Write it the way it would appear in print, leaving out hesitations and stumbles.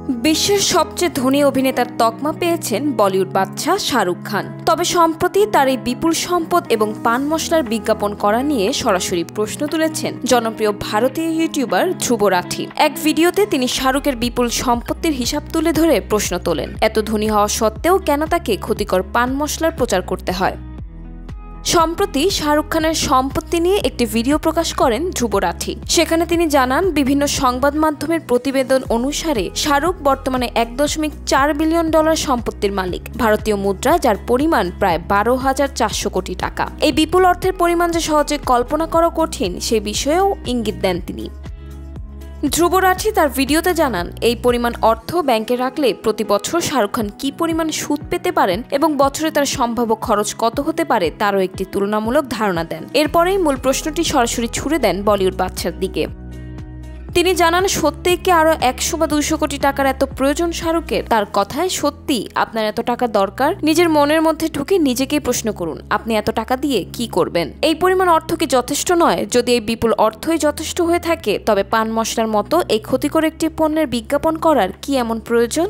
বিশ্বের সবচেয়ে ধনী অভিনেতার তকমা পেয়েছেন বলিউড বাদশা শাহরুখ খান। তবে সম্প্রতি তার এই বিপুল সম্পদ এবং পান মশলার বিজ্ঞাপন করা নিয়ে সরাসরি প্রশ্ন তুলেছেন জনপ্রিয় ভারতীয় ইউটিউবার ধ্রুব রাঠি। এক ভিডিওতে তিনি শাহরুখের বিপুল সম্পত্তির হিসাব তুলে ধরে প্রশ্ন তোলেন, এত ধনী হওয়া সত্ত্বেও কেন তাকে ক্ষতিকর পান মশলার প্রচার করতে হয়। সম্প্রতি শাহরুখ খানের সম্পত্তি নিয়ে একটি ভিডিও প্রকাশ করেন ধ্রুব রাঠি। সেখানে তিনি জানান, বিভিন্ন সংবাদ মাধ্যমের প্রতিবেদন অনুসারে শাহরুখ বর্তমানে $1.4 বিলিয়ন সম্পত্তির মালিক, ভারতীয় মুদ্রা যার পরিমাণ প্রায় 12,400 কোটি টাকা। এই বিপুল অর্থের পরিমাণ যে সহজে কল্পনা করা কঠিন সে বিষয়েও ইঙ্গিত দেন তিনি। ধ্রুব রাঠি তার ভিডিওতে জানান, এই পরিমাণ অর্থ ব্যাংকে রাখলে প্রতি বছর শাহরুখ খান কি পরিমাণ সুদ পেতে পারেন এবং বছরে তার সম্ভাব্য খরচ কত হতে পারে তারও একটি তুলনামূলক ধারণা দেন। এরপরেই মূল প্রশ্নটি সরাসরি ছুড়ে দেন বলিউড বাদশার দিকে। তিনি জানান, সত্যিই কি আরো 100 বা 200 কোটি টাকার এত প্রয়োজন শাহরুখের? তার কথায় সত্যি আপনার এত টাকা দরকার? নিজের মনের মধ্যে ঢুকে নিজেকেই প্রশ্ন করুন, আপনি এত টাকা দিয়ে কি করবেন? এই পরিমাণ অর্থ কি যথেষ্ট নয়? যদি এই বিপুল অর্থই যথেষ্ট হয়ে থাকে তবে পান মশলার মতো এই ক্ষতিকর একটি পণ্যের বিজ্ঞাপন করার কি এমন প্রয়োজন?